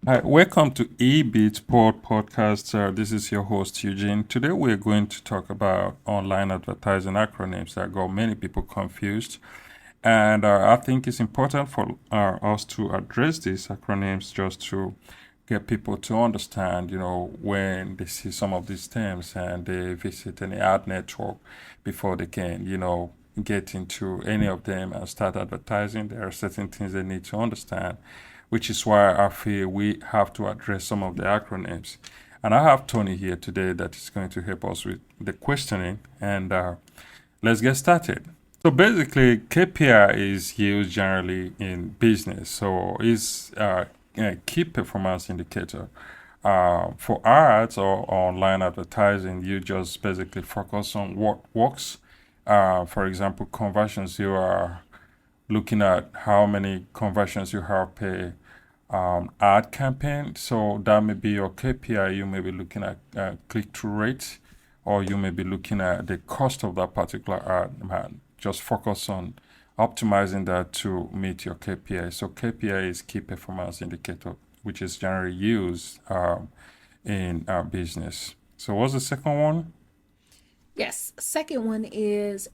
Hi, welcome to eBeat Sport Podcast. This is your host Eugene. Today we're going to talk about online advertising acronyms that got many people confused, and I think it's important for us to address these acronyms just to get people to understand, when they see some of these terms and they visit any ad network before they can, get into any of them and start advertising. There are certain things they need to understand, which is why I feel we have to address some of the acronyms. And I have Tony here today that is going to help us with the questioning. And let's get started. So basically, KPI is used generally in business. So it's a key performance indicator. For ads or online advertising, you just basically focus on what works. For example, conversions, you are looking at how many conversions you have per ad campaign. So that may be your KPI. You may be looking at click-through rate, or you may be looking at the cost of that particular ad. Just focus on optimizing that to meet your KPI. So KPI is key performance indicator, which is generally used in business. So what's the second one? Yes. Second one is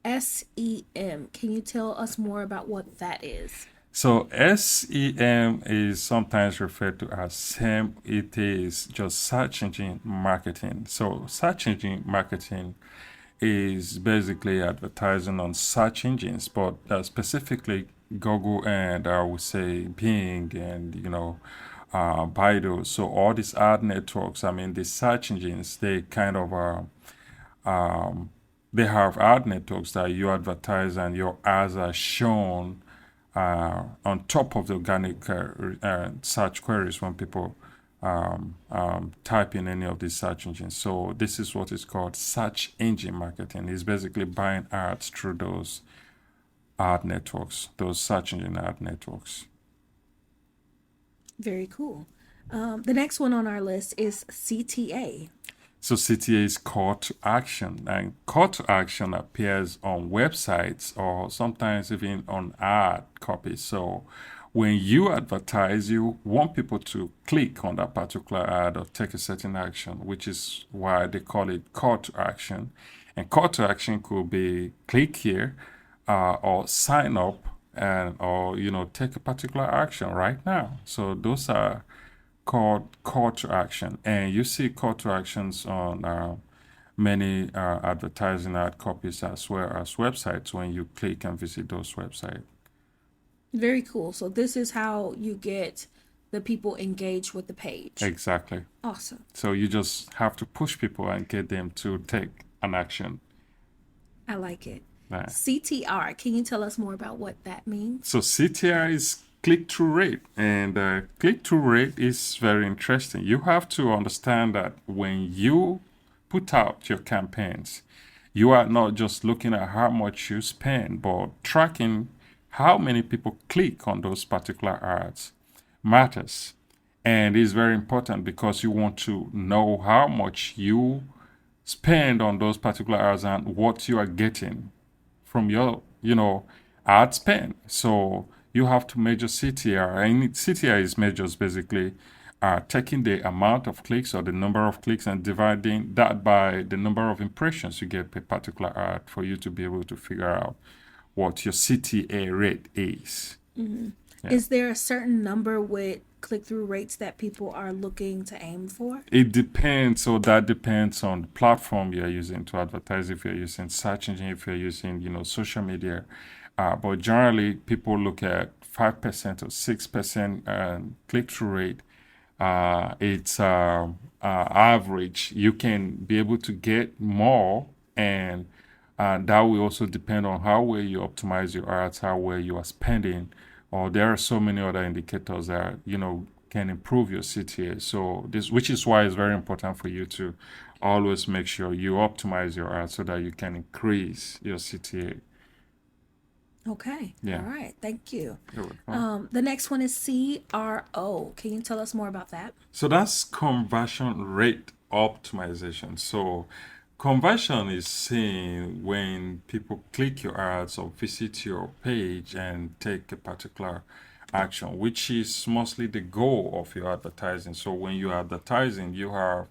SEM. Can you tell us more about what that is? So SEM is sometimes referred to as SEM. It is just search engine marketing. So search engine marketing is basically advertising on search engines, but specifically Google and I would say Bing and Baidu. So all these ad networks, I mean, the search engines, they kind of um, they have ad networks that you advertise and your ads are shown on top of the organic search queries when people type in any of these search engines. So this is what is called search engine marketing. It's basically buying ads through those ad networks, those search engine ad networks. Very cool. The next one on our list is CTA. So CTA is call to action, and call to action appears on websites or sometimes even on ad copies. So when you advertise, you want people to click on that particular ad or take a certain action, which is why they call it call to action. And call to action could be click here or sign up and or take a particular action right now. So those are called call to action, and you see call to actions on many advertising ad copies as well as websites when you click and visit those websites. Very cool. So this is how you get the people engaged with the page. Exactly. Awesome. So you just have to push people and get them to take an action. I like it. Right. CTR. Can you tell us more about what that means? So CTR is click-through rate, and click-through rate is very interesting. You have to understand that when you put out your campaigns, you are not just looking at how much you spend, but tracking how many people click on those particular ads matters. And it's very important because you want to know how much you spend on those particular ads and what you are getting from your, ad spend. So you have to measure CTR, and CTR is measures basically taking the amount of clicks or the number of clicks and dividing that by the number of impressions you get per particular ad for you to be able to figure out what your CTA rate is. Yeah. Is there a certain number with click through rates that people are looking to aim for? It depends. So that depends on the platform you're using to advertise. If you're using search engine, if you're using, social media. But generally, people look at 5% or 6% click-through rate. It's average. You can be able to get more, and that will also depend on how well you optimize your ads, how well you are spending, or there are so many other indicators that can improve your CTA. So this, which is why it's very important for you to always make sure you optimize your ads so that you can increase your CTA. Okay. Yeah. All right. Thank you. You're welcome. The next one is CRO. Can you tell us more about that? So that's conversion rate optimization. So conversion is seen when people click your ads or visit your page and take a particular action, which is mostly the goal of your advertising. So when you're advertising, you have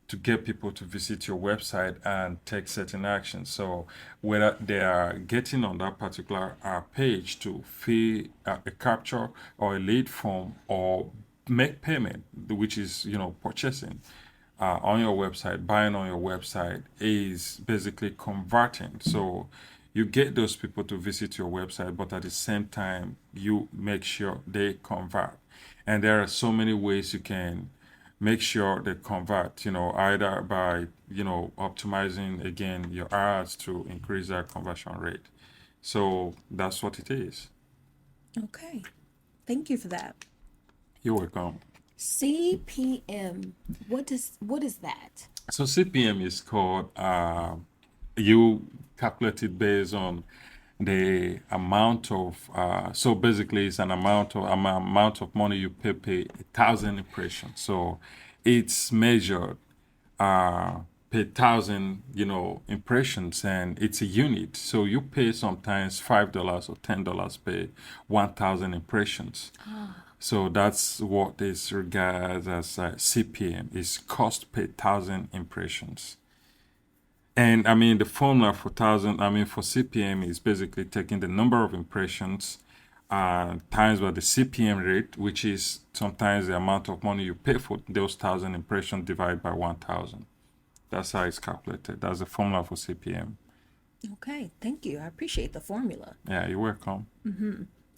to get people to visit your website and take certain actions. So whether they are getting on that particular page to fill a capture or a lead form or make payment, which is purchasing on your website, buying on your website, is basically converting. So you get those people to visit your website, but at the same time, you make sure they convert. And there are so many ways you can make sure they convert, either by, optimizing again your ads to increase that conversion rate. So that's what it is. Okay. Thank you for that. You're welcome. CPM. What is that? So CPM is called, you calculate it based on the amount of, so basically it's an amount of money you pay per 1,000 impressions. So it's measured per 1,000 impressions, and it's a unit. So you pay sometimes $5 or $10 per 1,000 impressions. So that's what is regarded as CPM, is cost per 1,000 impressions. And I mean, the formula for for CPM is basically taking the number of impressions times by the CPM rate, which is sometimes the amount of money you pay for those 1,000 impressions divided by 1,000. That's how it's calculated. That's the formula for CPM. Okay, thank you. I appreciate the formula. Yeah, you're welcome.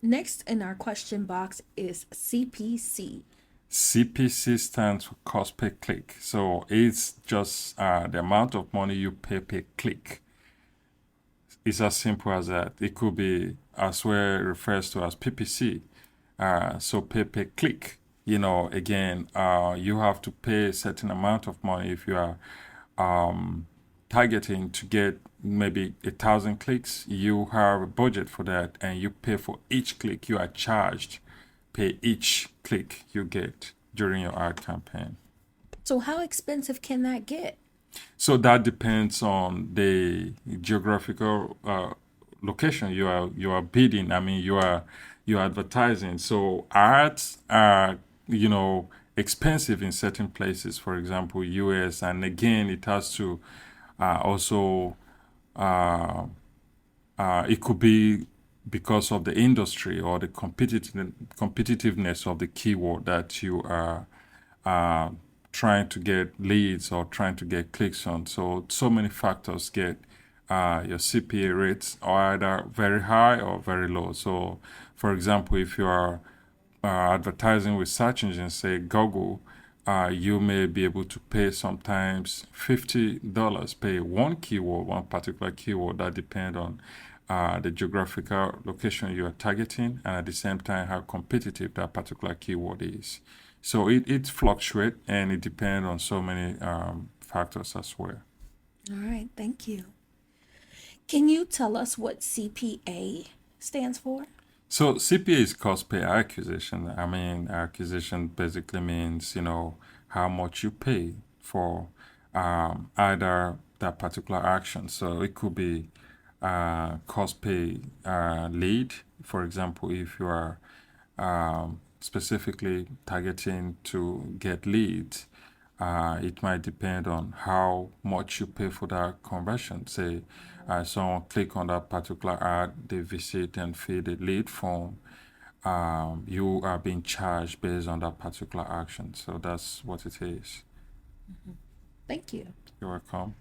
Next in our question box is CPC. CPC stands for cost per click. So it's just the amount of money you pay per click. It's as simple as that. It could be as well refers to as PPC. So pay per click. Again, you have to pay a certain amount of money if you are targeting to get maybe 1,000 clicks. You have a budget for that, and you pay for each click. You are charged per each click you get during your ad campaign. So how expensive can that get? So that depends on the geographical location you are bidding. I mean, you're advertising. So ads are expensive in certain places. For example, US, and again, it has to also it could be because of the industry or the competitiveness of the keyword that you are uh, trying to get leads or trying to get clicks on. So many factors get your CPA rates are either very high or very low. So, for example, if you are advertising with search engines, say Google, you may be able to pay sometimes $50 per one particular keyword. That depends on the geographical location you are targeting, and at the same time how competitive that particular keyword is. So it fluctuates, and it depends on so many factors as well. All right, thank you. Can you tell us what CPA stands for? So CPA is cost per acquisition. I mean, acquisition basically means how much you pay for either that particular action. So it could be cost per lead. For example, if you are specifically targeting to get leads, it might depend on how much you pay for that conversion. Say, someone click on that particular ad, they visit and fill the lead form. You are being charged based on that particular action. So that's what it is. Thank you. You're welcome.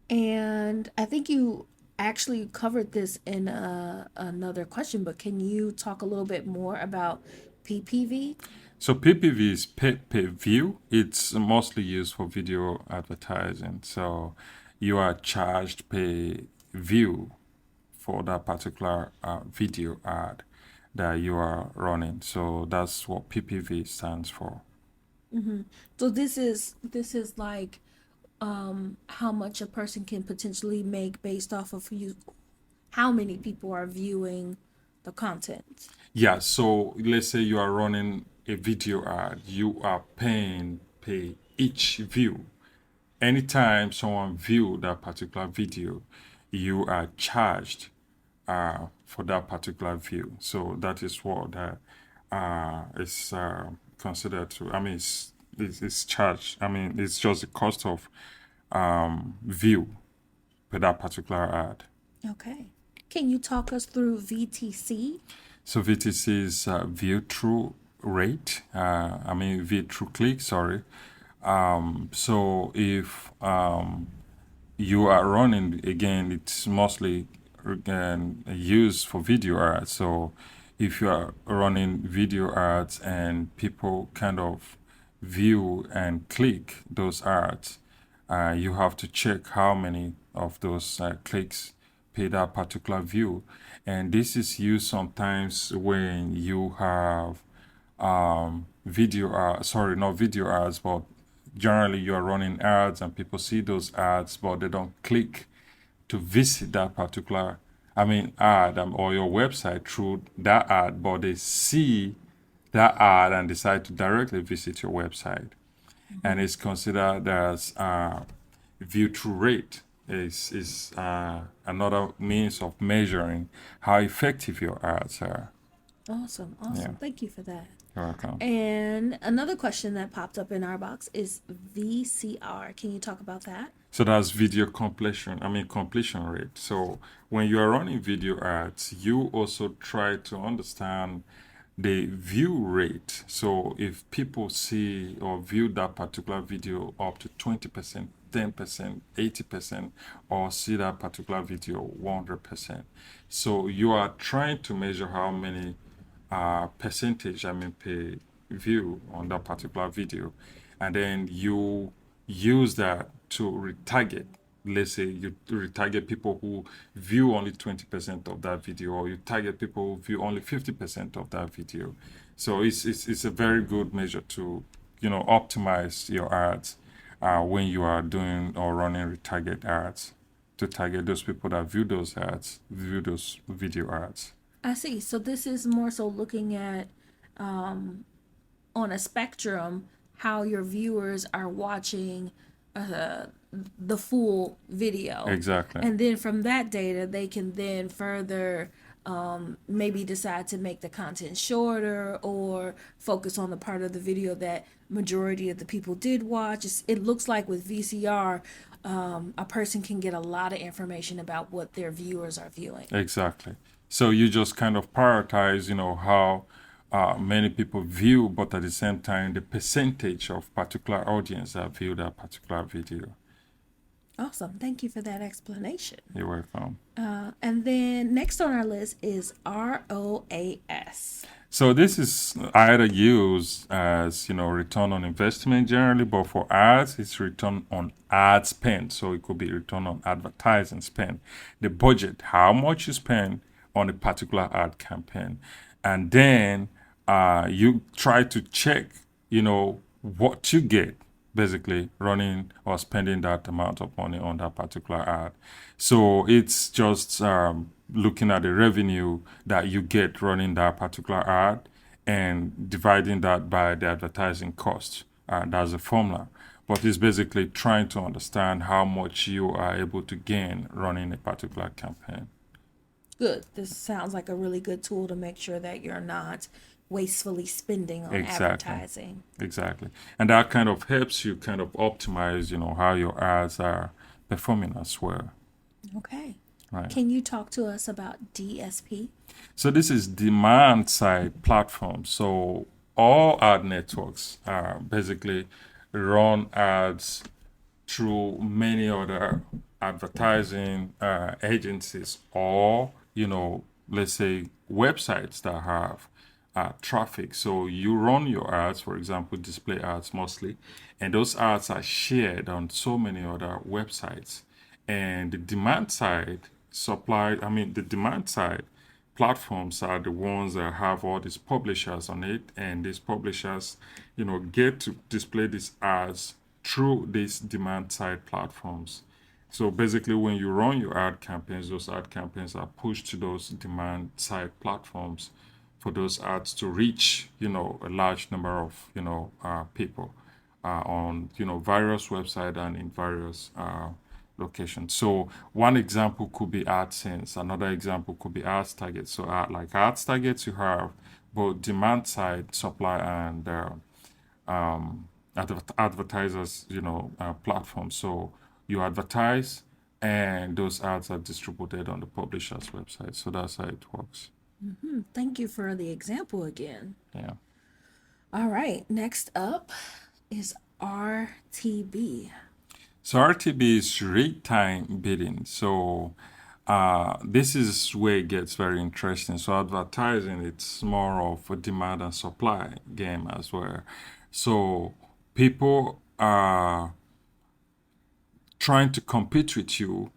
And I think you actually covered this in another question, but can you talk a little bit more about PPV? So PPV is pay per view. It's mostly used for video advertising. So you are charged per view for that particular video ad that you are running. So that's what PPV stands for. So this is like how much a person can potentially make based off of how many people are viewing the content. Yeah, so let's say you are running a video ad, you are paying per each view. Anytime someone view that particular video, you are charged for that particular view. So that is what that is considered to. I mean, it's charged. I mean, it's just the cost of view for that particular ad. Okay. Can you talk us through VTC? So VTC is view through rate. View through click. Sorry. So if you are running, again, it's mostly used for video ads. So if you are running video ads and people kind of view and click those ads, you have to check how many of those clicks pay that particular view. And this is used sometimes when you have not video ads, but generally you are running ads and people see those ads, but they don't click to visit that particular, ad or your website through that ad, but they see that ad and decide to directly visit your website. And it's considered as view through rate is another means of measuring how effective your ads are. Awesome. Yeah. Thank you for that. You're welcome. And another question that popped up in our box is VCR. Can you talk about that? So that's video completion rate. So when you are running video ads, you also try to understand the view rate. So if people see or view that particular video up to 20%, 10%, 80%, or see that particular video 100%. So you are trying to measure how many percentage, per view on that particular video. And then you use that to retarget. Let's say you retarget people who view only 20% of that video, or you target people who view only 50% of that video. So it's a very good measure to, optimize your ads when you are doing or running retarget ads to target those people that view those video ads. I see. So this is more so looking at on a spectrum how your viewers are watching the full video. Exactly. And then from that data, they can then further maybe decide to make the content shorter or focus on the part of the video that majority of the people did watch. It looks like with VCR, a person can get a lot of information about what their viewers are viewing. Exactly. So you just kind of prioritize, how many people view, but at the same time, the percentage of particular audience that view that particular video. Awesome. Thank you for that explanation. You're welcome. And then next on our list is ROAS. So this is either used as, return on investment generally, but for ads, it's return on ad spend. So it could be return on advertising spend. The budget, how much you spend on a particular ad campaign. And then you try to check, what you get basically running or spending that amount of money on that particular ad. So it's just looking at the revenue that you get running that particular ad and dividing that by the advertising cost. That's a formula. But it's basically trying to understand how much you are able to gain running a particular campaign. Good. This sounds like a really good tool to make sure that you're not wastefully spending on advertising. Exactly. And that kind of helps you kind of optimize, how your ads are performing as well. Okay. Right. Can you talk to us about DSP? So this is demand side platform. So all ad networks basically run ads through many other advertising agencies or, let's say websites that have traffic. So you run your ads, for example, display ads mostly, and those ads are shared on so many other websites. And the demand side platforms are the ones that have all these publishers on it, and these publishers, get to display these ads through these demand side platforms. So basically, when you run your ad campaigns, those ad campaigns are pushed to those demand side platforms for those ads to reach, a large number of, people on, various websites and in various locations. So one example could be AdSense. Another example could be Ads Target. So like Ads Targets, you have both demand side, supply, and advertisers, platform. So you advertise, and those ads are distributed on the publisher's website. So that's how it works. Thank you for the example again. Yeah. All right, next up is RTB. So RTB is rate time bidding. So this is where it gets very interesting. So advertising, it's more of a demand and supply game as well. So people are trying to compete with you,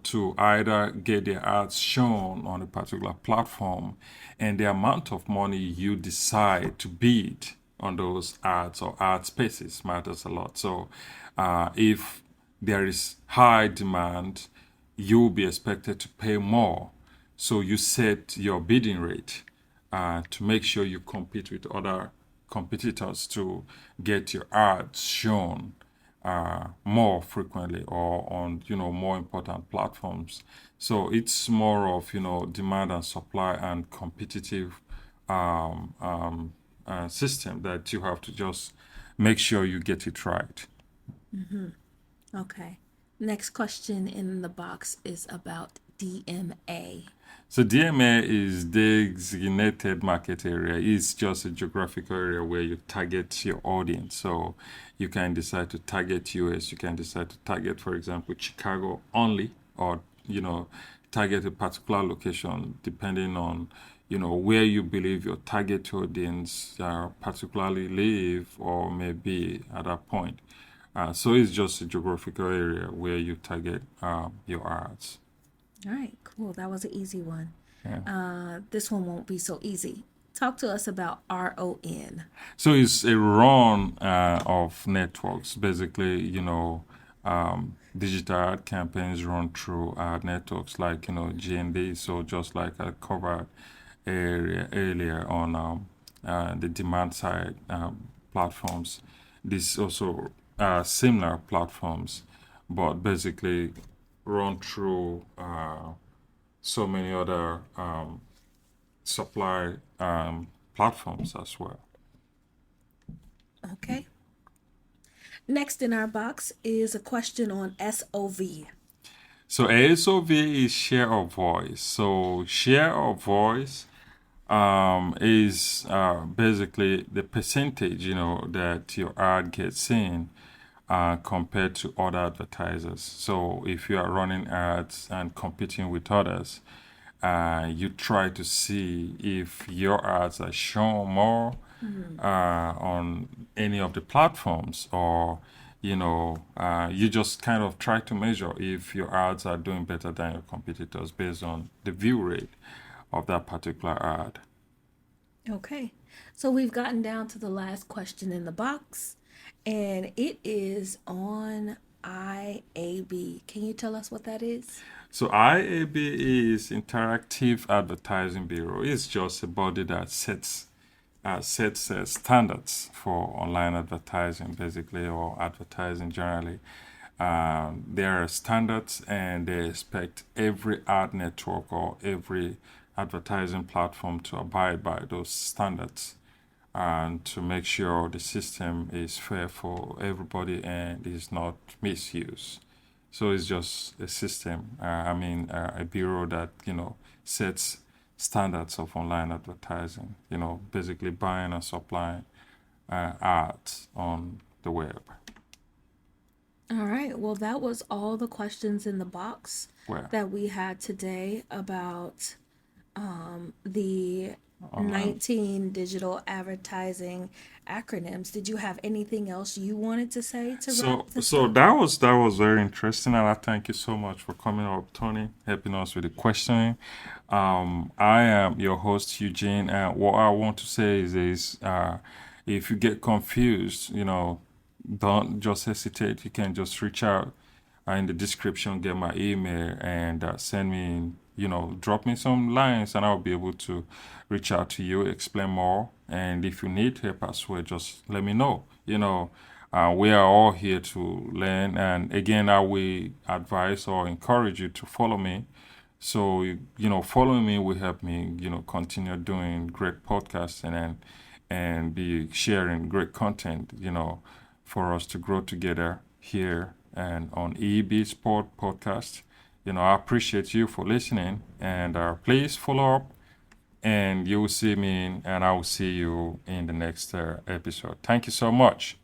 to either get their ads shown on a particular platform, and the amount of money you decide to bid on those ads or ad spaces matters a lot. So if there is high demand, you will be expected to pay more. So you set your bidding rate to make sure you compete with other competitors to get your ads shown more frequently or on more important platforms. So it's more of demand and supply and competitive system that you have to just make sure you get it right. Okay. Next question in the box is about DMA. So DMA is designated market area. It's just a geographical area where you target your audience. So you can decide to target US. You can decide to target, for example, Chicago only, or target a particular location depending on where you believe your target audience particularly live or may be at that point. So it's just a geographical area where you target your ads. All right, cool. That was an easy one. Yeah. This one won't be so easy. Talk to us about RON. So it's a run of networks. Basically, digital ad campaigns run through ad networks like GND. So just like I covered earlier on the demand side platforms, these also similar platforms, but basically run through so many other supply platforms as well. Okay. Next in our box is a question on SOV. So SOV is share of voice. So share of voice is basically the percentage that your ad gets seen compared to other advertisers. So if you are running ads and competing with others, you try to see if your ads are shown more on any of the platforms, or you just kind of try to measure if your ads are doing better than your competitors based on the view rate of that particular ad. Okay. So we've gotten down to the last question in the box, and it is on IAB. Can you tell us what that is? So IAB is Interactive Advertising Bureau. It's just a body that sets standards for online advertising, basically, or advertising generally. There are standards, and they expect every ad network or every advertising platform to abide by those standards and to make sure the system is fair for everybody and is not misused. So it's just a system. A bureau that sets standards of online advertising. Basically buying and supplying ads on the web. All right. Well, that was all the questions in the box Well, that we had today about the online. 19 digital advertising acronyms. Did you have anything else you wanted to say to wrap this So up? that was very interesting, and I thank you so much for coming up, Tony, helping us with the questioning. I am your host, Eugene, and what I want to say is if you get confused, don't just hesitate. You can just reach out in the description, get my email, and send me, drop me some lines, and I'll be able to reach out to you, explain more. And if you need help as well, just let me know. We are all here to learn. And again, I will advise or encourage you to follow me So, following me will help me, continue doing great podcasts and be sharing great content, for us to grow together here and on EEB Sport Podcast. I appreciate you for listening, and please follow up, and you will see me and I will see you in the next episode. Thank you so much.